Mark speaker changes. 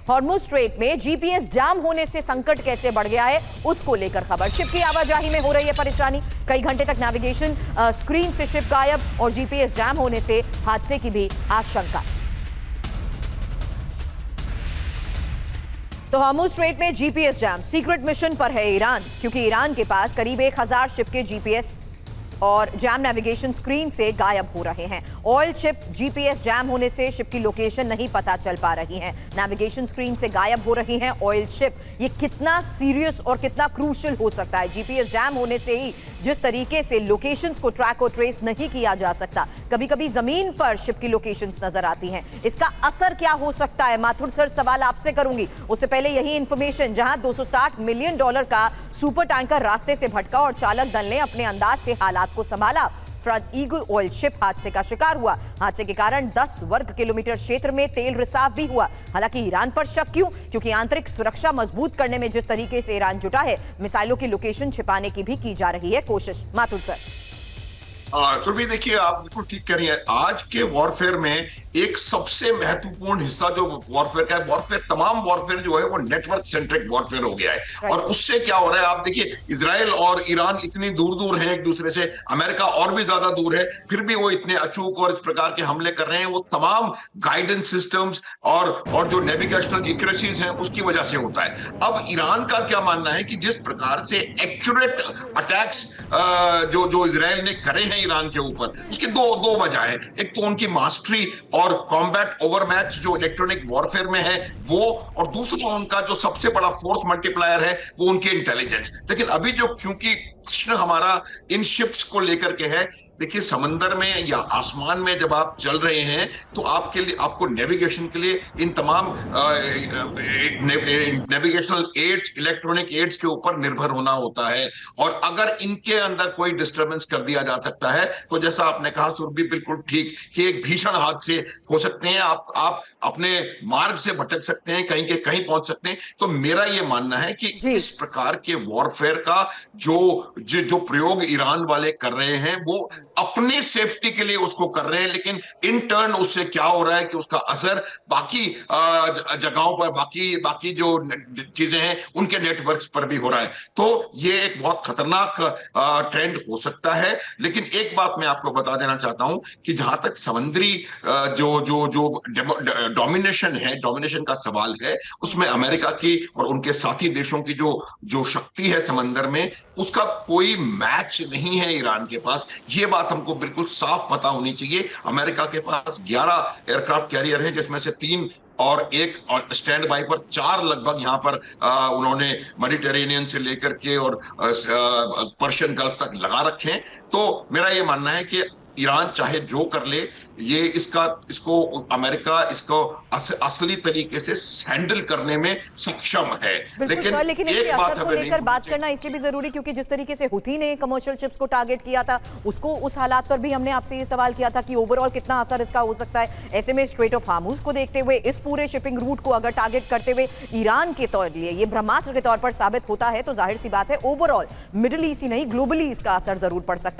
Speaker 1: Hormuz strait में GPS जाम होने से संकट कैसे बढ़ गया है, उसको लेकर खबर। शिप की आवाजाही में हो रही है परेशानी, कई घंटे तक नेविगेशन स्क्रीन से शिप गायब और जीपीएस जाम होने से हादसे की भी आशंका। तो हॉर्मुज स्ट्रेट में जीपीएस जाम, सीक्रेट मिशन पर है ईरान, क्योंकि ईरान के पास करीब 1000 शिप के जीपीएस और जैम नेविगेशन स्क्रीन से गायब हो रहे हैं। ऑयल शिप जीपीएस जैम होने से शिप की लोकेशन नहीं पता चल पा रही है, नेविगेशन स्क्रीन से गायब हो रही हैं ऑयल शिप। ये कितना सीरियस और कितना क्रूशियल हो सकता है। जीपीएस जैम होने से ही जिस तरीके से लोकेशंस को ट्रैक और ट्रेस नहीं किया जा सकता, कभी कभी जमीन पर शिप की लोकेशंस नजर आती हैं, इसका असर क्या हो सकता है? माथुर सर, सवाल आपसे करूंगी। उससे पहले यही इंफॉर्मेशन, जहां $260 मिलियन का सुपर टैंकर रास्ते से भटका और चालक दल ने अपने अंदाज से हालात को संभाला। फ्रंट ईगल ऑयल शिप हादसे का शिकार हुआ। हादसे के कारण 10 वर्ग किलोमीटर क्षेत्र में तेल रिसाव भी हुआ। हालांकि ईरान पर शक क्यों? क्योंकि आंतरिक सुरक्षा मजबूत करने में जिस तरीके से ईरान जुटा है, मिसाइलों की लोकेशन छिपाने की भी की जा रही है कोशिश। माथुर सर।
Speaker 2: तो भी देखिए, आप बिल्कुल ठीक कह रही हैं। आज के वॉरफेयर में एक सबसे महत्वपूर्ण हिस्सा जो वॉरफेयर का है, वॉरफेयर तमाम वॉरफेयर जो है वो नेटवर्क सेंट्रिक वॉरफेयर हो गया है। और उससे क्या हो रहा है, आप देखिए, इजराइल और ईरान इतनी दूर दूर हैं एक दूसरे से, अमेरिका और भी ज्यादा दूर है, फिर भी वो इतने अचूक और इस प्रकार के हमले कर रहे हैं। वो तमाम गाइडेंस सिस्टम्स और जो नेविगेशनल एक्यूरेसीज हैं उसकी वजह से होता है। अब ईरान का क्या मानना है कि जिस प्रकार से एक्यूरेट अटैक्स जो इजराइल ने करे हैं ईरान के ऊपर, उसकी दो वजह है। एक तो उनकी मास्टरी और कॉम्बैट ओवरमैच जो इलेक्ट्रॉनिक वॉरफेयर में है वो, और दूसरा उनका जो सबसे बड़ा फोर्स मल्टीप्लायर है वो उनके इंटेलिजेंस। लेकिन अभी जो चूंकि प्रश्न हमारा इन शिप्स को लेकर के है, देखिए, समंदर में या आसमान में जब आप चल रहे हैं तो आपके लिए, आपको नेविगेशन के लिए इन तमाम नेविगेशनल एड्स, इलेक्ट्रॉनिक एड्स के ऊपर निर्भर होना होता है। और अगर इनके अंदर कोई डिस्टरबेंस कर दिया जा सकता है तो जैसा आपने कहा सुरभि, बिल्कुल ठीक, कि एक भीषण हादसे हो सकते हैं। आप अपने मार्ग से भटक सकते हैं, कहीं के कहीं पहुंच सकते हैं। तो मेरा यह मानना है कि इस प्रकार के वॉरफेयर का जो प्रयोग ईरान वाले कर रहे हैं वो अपने सेफ्टी के लिए उसको कर रहे हैं, लेकिन इन टर्न उससे क्या हो रहा है कि उसका असर बाकी जगहों पर, बाकी जो चीजें हैं उनके नेटवर्क्स पर भी हो रहा है। तो ये एक बहुत खतरनाक ट्रेंड हो सकता है। लेकिन एक बात मैं आपको बता देना चाहता हूं कि जहां तक समुद्री जो डोमिनेशन है, डोमिनेशन का सवाल है, उसमें अमेरिका की और उनके साथी देशों की जो शक्ति है समंदर में, उसका कोई मैच नहीं है ईरान के पास। ये बात हमको बिल्कुल साफ पता होनी चाहिए। अमेरिका के पास 11 एयरक्राफ्ट कैरियर हैं, जिसमें से 3 और एक और स्टैंड बाय पर 4 लगभग यहाँ पर उन्होंने मेडिटेरेनियन से लेकर के और पर्शियन गल्फ तक लगा रखे हैं। तो मेरा ये मानना है कि ईरान चाहे जो कर ले, ये इसको अमेरिका इसको असली तरीके से हैंडल करने में सक्षम है।
Speaker 1: लेकिन इसके असर को लेकर बात करना इसलिए भी जरूरी, क्योंकि जिस तरीके से हुथी ने कमर्शियल शिप्स को टारगेट किया था, उसको उस हालात पर भी हमने आपसे ये सवाल किया था कि ओवरऑल कितना असर इसका हो सकता है। ऐसे में स्ट्रेट ऑफ हार्मुज को देखते हुए, इस पूरे शिपिंग रूट को अगर टारगेट करते हुए ईरान के तौर लिए ये ब्रह्मास्त्र के तौर पर साबित होता है, तो जाहिर सी बात है ओवरऑल मिडिल ईस्ट ही नहीं, ग्लोबली इसका असर जरूर पड़ सकता है।